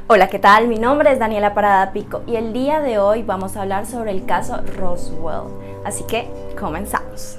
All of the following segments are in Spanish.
Hola, ¿qué tal? Mi nombre es Daniela Parada Pico y el día de hoy vamos a hablar sobre el caso Roswell. Así que comenzamos.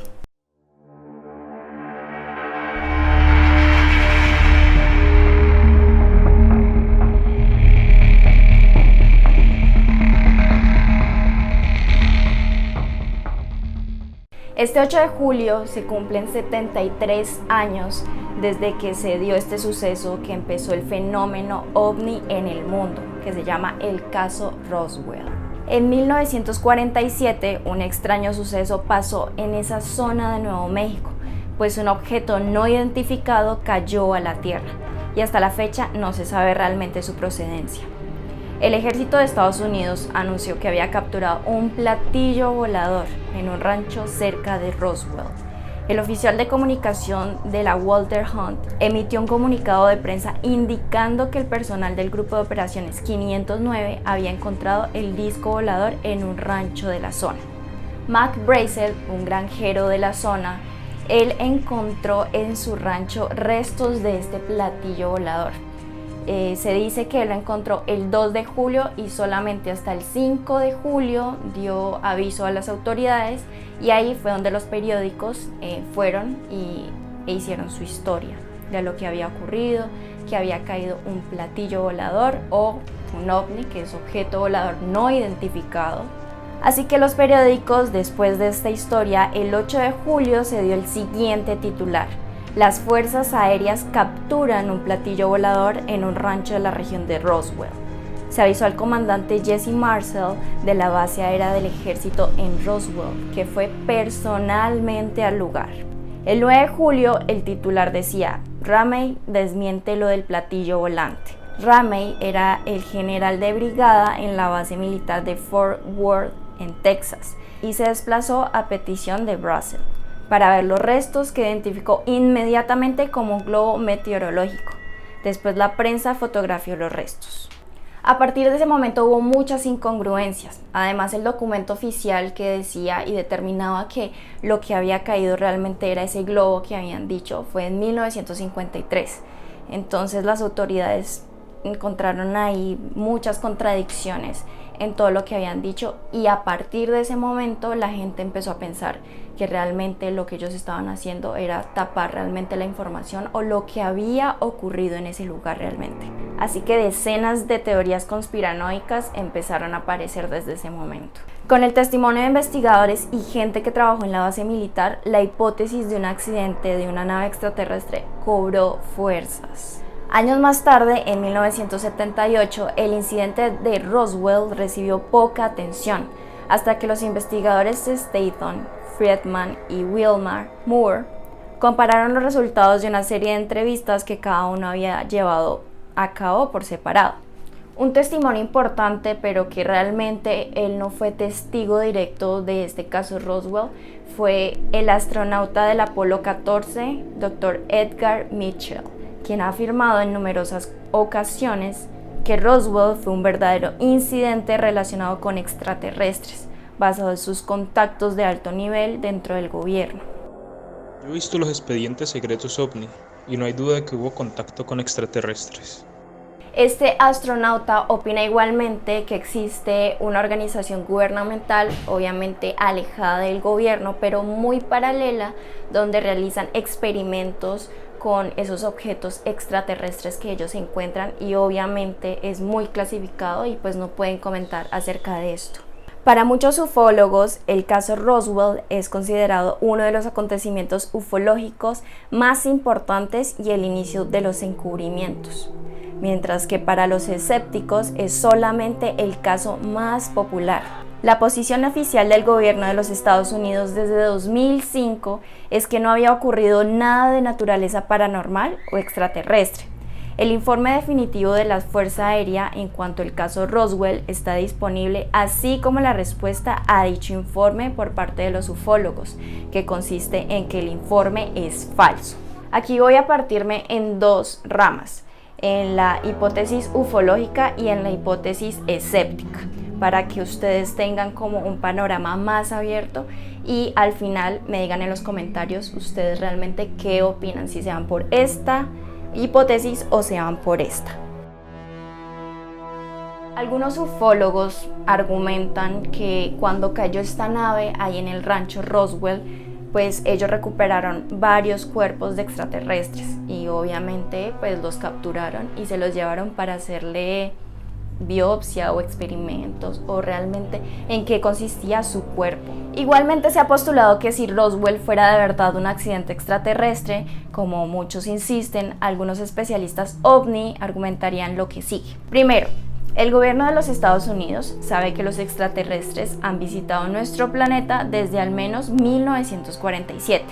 Este 8 de julio se cumplen 73 años desde que se dio este suceso que empezó el fenómeno ovni en el mundo, que se llama el caso Roswell. En 1947, un extraño suceso pasó en esa zona de Nuevo México, pues un objeto no identificado cayó a la Tierra y hasta la fecha no se sabe realmente su procedencia. El ejército de Estados Unidos anunció que había capturado un platillo volador en un rancho cerca de Roswell. El oficial de comunicación de la Walter Hunt emitió un comunicado de prensa indicando que el personal del Grupo de Operaciones 509 había encontrado el disco volador en un rancho de la zona. Mac Brazel, un granjero de la zona, él encontró en su rancho restos de este platillo volador. Se dice que él lo encontró el 2 de julio y solamente hasta el 5 de julio dio aviso a las autoridades y ahí fue donde los periódicos fueron e hicieron su historia de lo que había ocurrido, que había caído un platillo volador o un ovni, que es objeto volador no identificado. Así que los periódicos, después de esta historia, el 8 de julio se dio el siguiente titular: las fuerzas aéreas capturan un platillo volador en un rancho de la región de Roswell. Se avisó al comandante Jesse Marcel de la base aérea del ejército en Roswell, que fue personalmente al lugar. El 9 de julio el titular decía: Ramey desmiente lo del platillo volante. Ramey era el general de brigada en la base militar de Fort Worth en Texas y se desplazó a petición de Brazel para ver los restos, que identificó inmediatamente como un globo meteorológico. Después la prensa fotografió los restos. A partir de ese momento hubo muchas incongruencias. Además, el documento oficial que decía y determinaba que lo que había caído realmente era ese globo que habían dicho fue en 1953. Entonces las autoridades encontraron ahí muchas contradicciones en todo lo que habían dicho y a partir de ese momento la gente empezó a pensar que realmente lo que ellos estaban haciendo era tapar realmente la información o lo que había ocurrido en ese lugar realmente. Así que decenas de teorías conspiranoicas empezaron a aparecer desde ese momento. Con el testimonio de investigadores y gente que trabajó en la base militar, la hipótesis de un accidente de una nave extraterrestre cobró fuerzas. Años más tarde, en 1978, el incidente de Roswell recibió poca atención, hasta que los investigadores Statham, Friedman y Wilmer Moore compararon los resultados de una serie de entrevistas que cada uno había llevado a cabo por separado. Un testimonio importante, pero que realmente él no fue testigo directo de este caso Roswell, fue el astronauta del Apolo 14, Dr. Edgar Mitchell, quien ha afirmado en numerosas ocasiones que Roswell fue un verdadero incidente relacionado con extraterrestres, basado en sus contactos de alto nivel dentro del gobierno. Yo he visto los expedientes secretos OVNI y no hay duda de que hubo contacto con extraterrestres. Este astronauta opina igualmente que existe una organización gubernamental, obviamente alejada del gobierno, pero muy paralela, donde realizan experimentos con esos objetos extraterrestres que ellos encuentran y obviamente es muy clasificado y pues no pueden comentar acerca de esto. Para muchos ufólogos, el caso Roswell es considerado uno de los acontecimientos ufológicos más importantes y el inicio de los encubrimientos, mientras que para los escépticos es solamente el caso más popular. La posición oficial del gobierno de los Estados Unidos desde 2005 es que no había ocurrido nada de naturaleza paranormal o extraterrestre. El informe definitivo de la Fuerza Aérea en cuanto al caso Roswell está disponible, así como la respuesta a dicho informe por parte de los ufólogos, que consiste en que el informe es falso. Aquí voy a partirme en dos ramas, en la hipótesis ufológica y en la hipótesis escéptica, para que ustedes tengan como un panorama más abierto y al final me digan en los comentarios ustedes realmente qué opinan, si se van por esta hipótesis o se van por esta. Algunos ufólogos argumentan que cuando cayó esta nave ahí en el rancho Roswell, pues ellos recuperaron varios cuerpos de extraterrestres y obviamente pues los capturaron y se los llevaron para hacerle biopsia o experimentos o realmente en qué consistía su cuerpo. Igualmente se ha postulado que si Roswell fuera de verdad un accidente extraterrestre, como muchos insisten, algunos especialistas OVNI argumentarían lo que sigue. Primero, el gobierno de los Estados Unidos sabe que los extraterrestres han visitado nuestro planeta desde al menos 1947,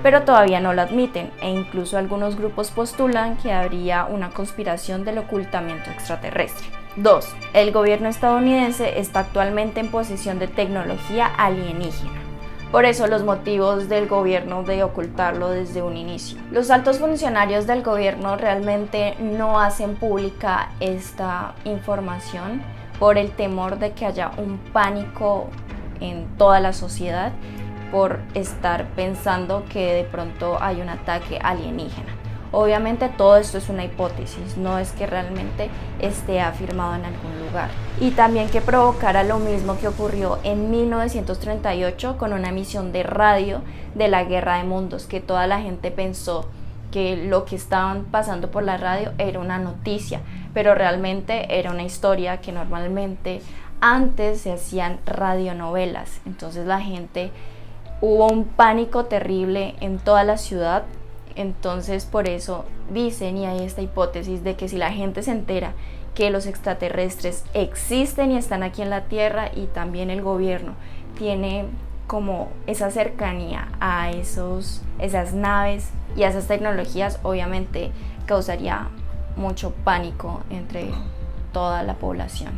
pero todavía no lo admiten e incluso algunos grupos postulan que habría una conspiración del ocultamiento extraterrestre. 2. El gobierno estadounidense está actualmente en posesión de tecnología alienígena. Por eso los motivos del gobierno de ocultarlo desde un inicio. Los altos funcionarios del gobierno realmente no hacen pública esta información por el temor de que haya un pánico en toda la sociedad por estar pensando que de pronto hay un ataque alienígena. Obviamente todo esto es una hipótesis, no es que realmente esté afirmado en algún lugar. Y también que provocara lo mismo que ocurrió en 1938 con una emisión de radio de la Guerra de Mundos, que toda la gente pensó que lo que estaban pasando por la radio era una noticia, pero realmente era una historia que normalmente antes se hacían radionovelas. Entonces la gente, hubo un pánico terrible en toda la ciudad. Entonces por eso dicen, y hay esta hipótesis de que si la gente se entera que los extraterrestres existen y están aquí en la Tierra y también el gobierno tiene como esa cercanía a esas naves y a esas tecnologías, obviamente causaría mucho pánico entre toda la población.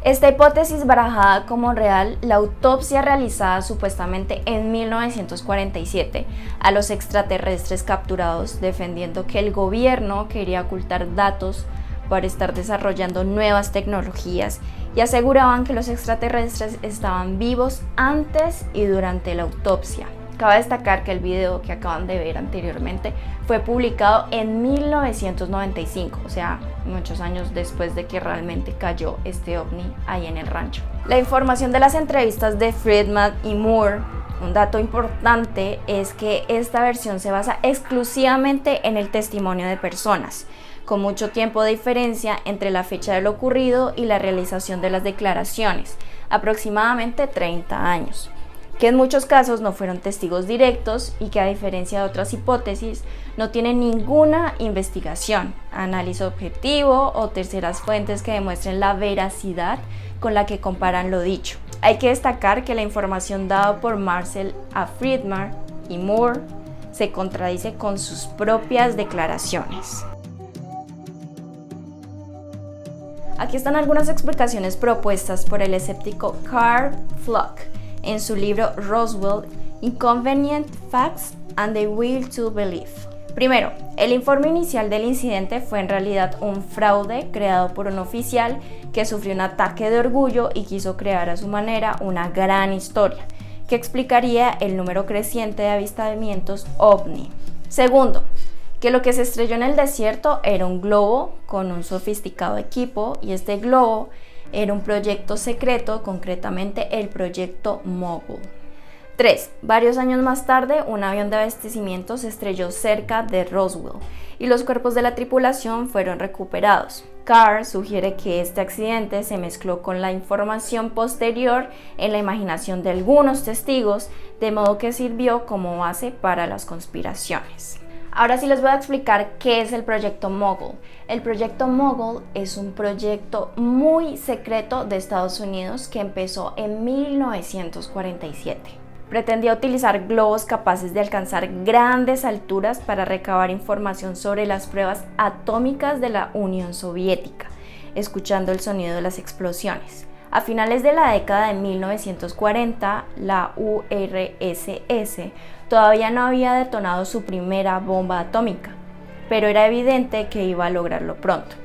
Esta hipótesis barajada como real, la autopsia realizada supuestamente en 1947 a los extraterrestres capturados, defendiendo que el gobierno quería ocultar datos para estar desarrollando nuevas tecnologías y aseguraban que los extraterrestres estaban vivos antes y durante la autopsia. Cabe destacar que el video que acaban de ver anteriormente fue publicado en 1995, o sea, muchos años después de que realmente cayó este ovni ahí en el rancho. La información de las entrevistas de Friedman y Moore, un dato importante es que esta versión se basa exclusivamente en el testimonio de personas, con mucho tiempo de diferencia entre la fecha de lo ocurrido y la realización de las declaraciones, aproximadamente 30 años. Que en muchos casos no fueron testigos directos y que a diferencia de otras hipótesis no tienen ninguna investigación, análisis objetivo o terceras fuentes que demuestren la veracidad con la que comparan lo dicho. Hay que destacar que la información dada por Marcel A. Friedman y Moore se contradice con sus propias declaraciones. Aquí están algunas explicaciones propuestas por el escéptico Carl Flock en su libro Roswell, Inconvenient Facts and the Will to Believe. Primero, el informe inicial del incidente fue en realidad un fraude creado por un oficial que sufrió un ataque de orgullo y quiso crear a su manera una gran historia que explicaría el número creciente de avistamientos OVNI. Segundo, que lo que se estrelló en el desierto era un globo con un sofisticado equipo y este globo era un proyecto secreto, concretamente el proyecto Mogul. 3. Varios años más tarde, un avión de abastecimiento se estrelló cerca de Roswell y los cuerpos de la tripulación fueron recuperados. Carr sugiere que este accidente se mezcló con la información posterior en la imaginación de algunos testigos, de modo que sirvió como base para las conspiraciones. Ahora sí les voy a explicar qué es el proyecto Mogul. El proyecto Mogul es un proyecto muy secreto de Estados Unidos que empezó en 1947. Pretendía utilizar globos capaces de alcanzar grandes alturas para recabar información sobre las pruebas atómicas de la Unión Soviética, escuchando el sonido de las explosiones. A finales de la década de 1940, la URSS todavía no había detonado su primera bomba atómica, pero era evidente que iba a lograrlo pronto.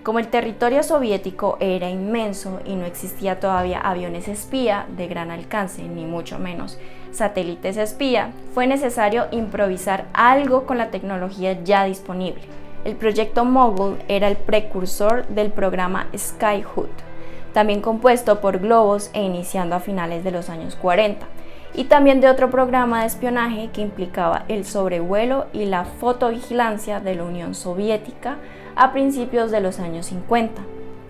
Como el territorio soviético era inmenso y no existía todavía aviones espía de gran alcance, ni mucho menos satélites espía, fue necesario improvisar algo con la tecnología ya disponible. El proyecto Mogul era el precursor del programa Skyhook, también compuesto por globos e iniciando a finales de los años 40, y también de otro programa de espionaje que implicaba el sobrevuelo y la fotovigilancia de la Unión Soviética a principios de los años 50,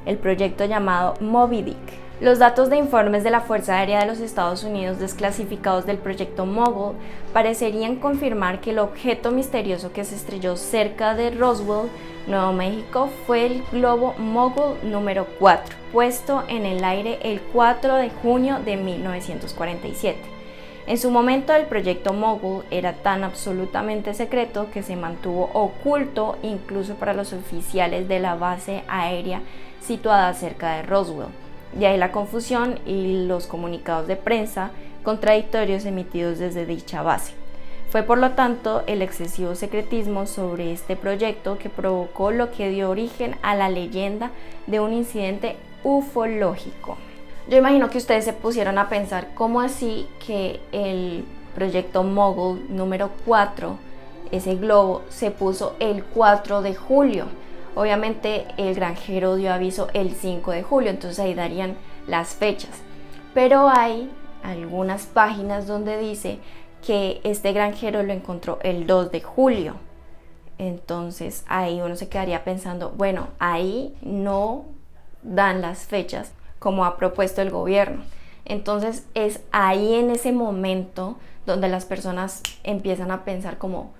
el proyecto llamado Moby Dick. Los datos de informes de la Fuerza Aérea de los Estados Unidos desclasificados del proyecto Mogul parecerían confirmar que el objeto misterioso que se estrelló cerca de Roswell, Nuevo México, fue el globo Mogul número 4, puesto en el aire el 4 de junio de 1947. En su momento, el proyecto Mogul era tan absolutamente secreto que se mantuvo oculto incluso para los oficiales de la base aérea situada cerca de Roswell. De ahí la confusión y los comunicados de prensa contradictorios emitidos desde dicha base. Fue por lo tanto el excesivo secretismo sobre este proyecto que provocó lo que dio origen a la leyenda de un incidente ufológico. Yo imagino que ustedes se pusieron a pensar cómo así que el proyecto Mogul número 4, ese globo, se puso el 4 de julio. Obviamente el granjero dio aviso el 5 de julio, entonces ahí darían las fechas. Pero hay algunas páginas donde dice que este granjero lo encontró el 2 de julio. Entonces ahí uno se quedaría pensando, bueno, ahí no dan las fechas como ha propuesto el gobierno. Entonces es ahí en ese momento donde las personas empiezan a pensar como,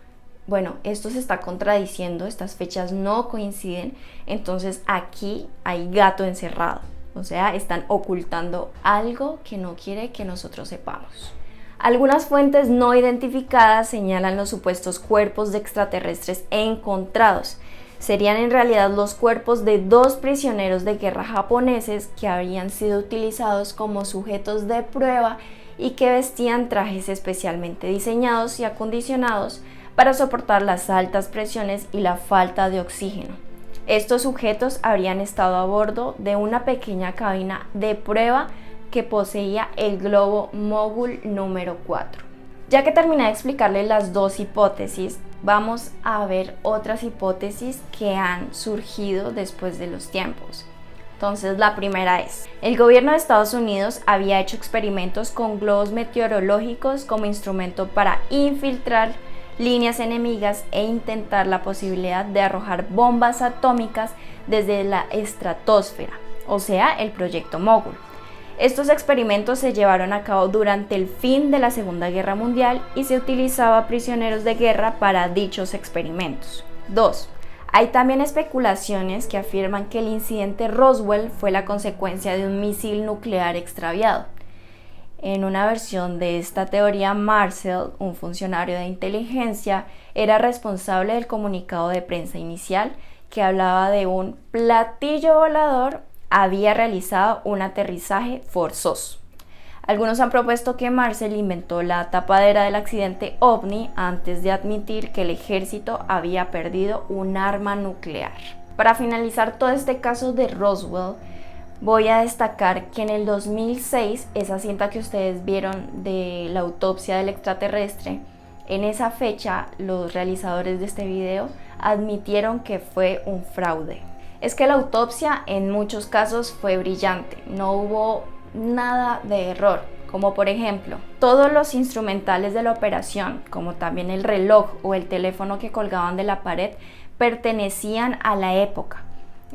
bueno, esto se está contradiciendo, estas fechas no coinciden, entonces aquí hay gato encerrado, o sea, están ocultando algo que no quiere que nosotros sepamos. Algunas fuentes no identificadas señalan los supuestos cuerpos de extraterrestres encontrados. Serían en realidad los cuerpos de 2 prisioneros de guerra japoneses que habrían sido utilizados como sujetos de prueba y que vestían trajes especialmente diseñados y acondicionados para soportar las altas presiones y la falta de oxígeno. Estos sujetos habrían estado a bordo de una pequeña cabina de prueba que poseía el globo Mogul número 4. Ya que terminé de explicarles las 2 hipótesis, vamos a ver otras hipótesis que han surgido después de los tiempos. Entonces, la primera es, el gobierno de Estados Unidos había hecho experimentos con globos meteorológicos como instrumento para infiltrar líneas enemigas e intentar la posibilidad de arrojar bombas atómicas desde la estratosfera, o sea, el proyecto Mogul. Estos experimentos se llevaron a cabo durante el fin de la Segunda Guerra Mundial y se utilizaba prisioneros de guerra para dichos experimentos. 2. Hay también especulaciones que afirman que el incidente Roswell fue la consecuencia de un misil nuclear extraviado. En una versión de esta teoría, Marcel, un funcionario de inteligencia, era responsable del comunicado de prensa inicial que hablaba de un platillo volador había realizado un aterrizaje forzoso. Algunos han propuesto que Marcel inventó la tapadera del accidente OVNI antes de admitir que el ejército había perdido un arma nuclear. Para finalizar todo este caso de Roswell, voy a destacar que en el 2006, esa cinta que ustedes vieron de la autopsia del extraterrestre, en esa fecha los realizadores de este video admitieron que fue un fraude. Es que la autopsia en muchos casos fue brillante, no hubo nada de error, como por ejemplo, todos los instrumentales de la operación, como también el reloj o el teléfono que colgaban de la pared, pertenecían a la época.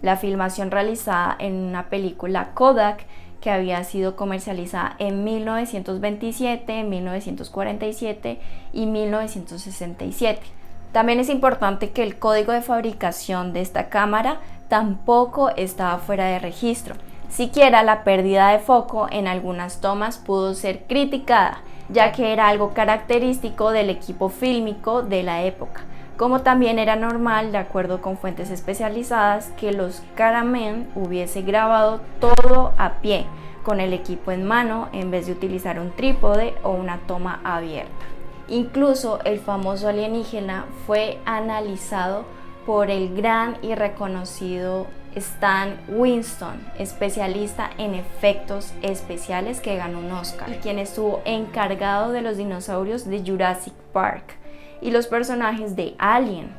La filmación realizada en una película Kodak que había sido comercializada en 1927, 1947 y 1967. También es importante que el código de fabricación de esta cámara tampoco estaba fuera de registro. Siquiera la pérdida de foco en algunas tomas pudo ser criticada, ya que era algo característico del equipo fílmico de la época. Como también era normal, de acuerdo con fuentes especializadas, que los cameramen hubiese grabado todo a pie, con el equipo en mano, en vez de utilizar un trípode o una toma abierta. Incluso el famoso alienígena fue analizado por el gran y reconocido Stan Winston, especialista en efectos especiales que ganó un Oscar, quien estuvo encargado de los dinosaurios de Jurassic Park y los personajes de Alien,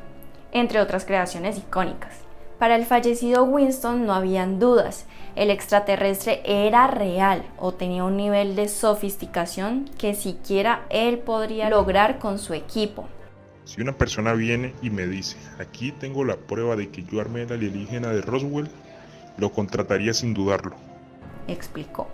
entre otras creaciones icónicas. Para el fallecido Winston no habían dudas, el extraterrestre era real o tenía un nivel de sofisticación que siquiera él podría lograr con su equipo. Si una persona viene y me dice, aquí tengo la prueba de que yo armé el alienígena de Roswell, lo contrataría sin dudarlo, explicó.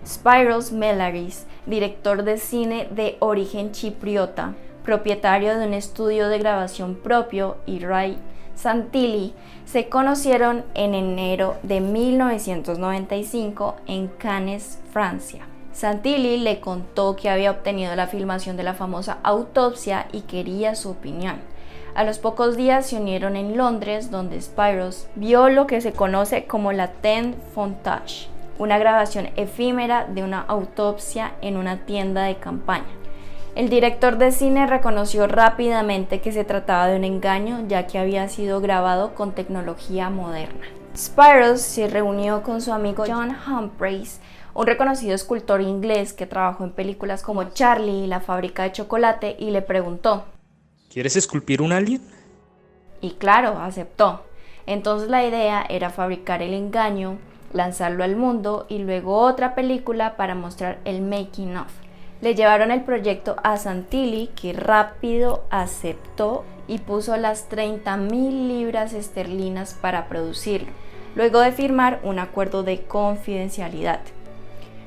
Spyros Melaris, director de cine de origen chipriota, propietario de un estudio de grabación propio, y Ray Santilli se conocieron en enero de 1995 en Cannes, Francia. Santilli le contó que había obtenido la filmación de la famosa autopsia y quería su opinión. A los pocos días se unieron en Londres, donde Spyros vio lo que se conoce como la Ten Fontage, una grabación efímera de una autopsia en una tienda de campaña. El director de cine reconoció rápidamente que se trataba de un engaño, ya que había sido grabado con tecnología moderna. Spyros se reunió con su amigo John Humphreys, un reconocido escultor inglés que trabajó en películas como Charlie y la fábrica de chocolate, y le preguntó: ¿quieres esculpir un alien? Y claro, aceptó. Entonces la idea era fabricar el engaño, lanzarlo al mundo y luego otra película para mostrar el making of. Le llevaron el proyecto a Santilli, que rápido aceptó y puso las 30.000 libras esterlinas para producirlo, luego de firmar un acuerdo de confidencialidad.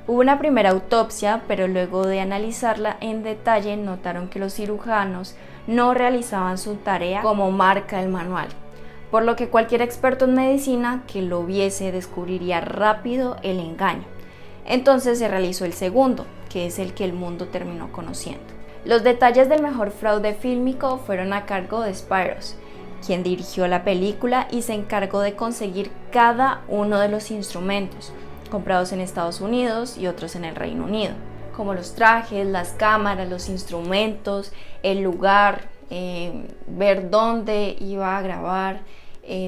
Hubo una primera autopsia, pero luego de analizarla en detalle notaron que los cirujanos no realizaban su tarea como marca el manual, por lo que cualquier experto en medicina que lo viese descubriría rápido el engaño. Entonces se realizó el segundo, que es el que el mundo terminó conociendo. Los detalles del mejor fraude fílmico fueron a cargo de Spyros, quien dirigió la película y se encargó de conseguir cada uno de los instrumentos, comprados en Estados Unidos y otros en el Reino Unido, como los trajes, las cámaras, los instrumentos, el lugar, ver dónde iba a grabar,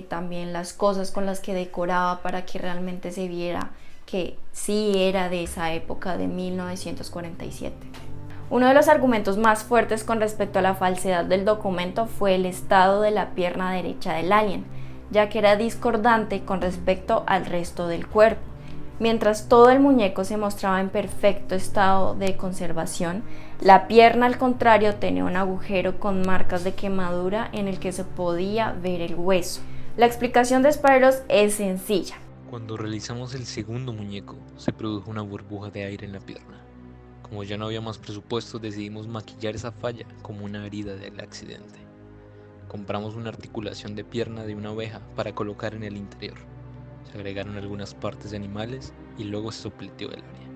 también las cosas con las que decoraba para que realmente se viera que sí era de esa época de 1947. Uno de los argumentos más fuertes con respecto a la falsedad del documento fue el estado de la pierna derecha del alien, ya que era discordante con respecto al resto del cuerpo. Mientras todo el muñeco se mostraba en perfecto estado de conservación, la pierna al contrario tenía un agujero con marcas de quemadura en el que se podía ver el hueso. La explicación de Spyros es sencilla. Cuando realizamos el segundo muñeco, se produjo una burbuja de aire en la pierna. Como ya no había más presupuesto, decidimos maquillar esa falla como una herida del accidente. Compramos una articulación de pierna de una oveja para colocar en el interior. Se agregaron algunas partes de animales y luego se sopleteó el área.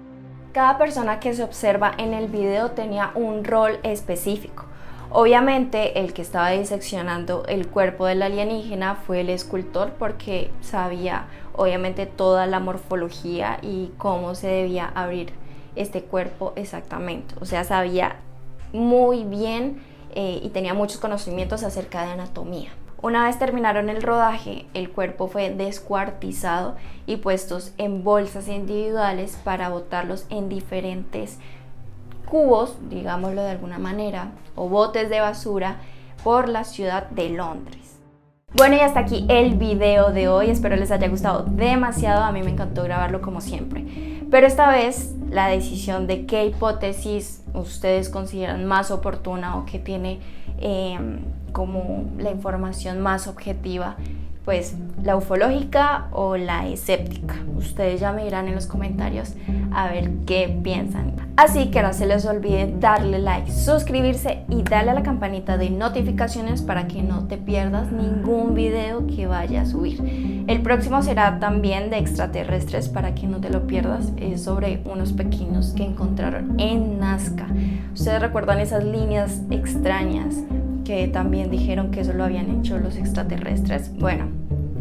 Cada persona que se observa en el video tenía un rol específico. Obviamente el que estaba diseccionando el cuerpo del alienígena fue el escultor, porque sabía obviamente toda la morfología y cómo se debía abrir este cuerpo exactamente. O sea, sabía muy bien y tenía muchos conocimientos acerca de anatomía. Una vez terminaron el rodaje, el cuerpo fue descuartizado y puestos en bolsas individuales para botarlos en diferentes cubos, digámoslo de alguna manera, o botes de basura por la ciudad de Londres. Bueno, y hasta aquí el video de hoy, espero les haya gustado demasiado, a mí me encantó grabarlo como siempre, pero esta vez la decisión de qué hipótesis ustedes consideran más oportuna o que tiene como la información más objetiva, pues la ufológica o la escéptica. Ustedes ya me dirán en los comentarios a ver qué piensan. Así que no se les olvide darle like, suscribirse y darle a la campanita de notificaciones para que no te pierdas ningún video que vaya a subir. El próximo será también de extraterrestres, para que no te lo pierdas. Es sobre unos pequeños que encontraron en Nazca. ¿Ustedes recuerdan esas líneas extrañas que también dijeron que eso lo habían hecho los extraterrestres? Bueno,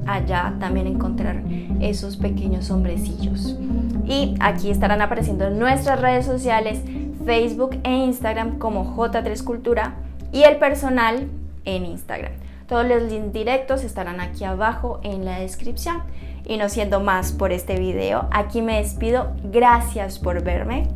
allá también encontraron esos pequeños hombrecillos. Y aquí estarán apareciendo en nuestras redes sociales, Facebook e Instagram como J3 Cultura, y el personal en Instagram. Todos los links directos estarán aquí abajo en la descripción. Y no siendo más por este video, aquí me despido. Gracias por verme.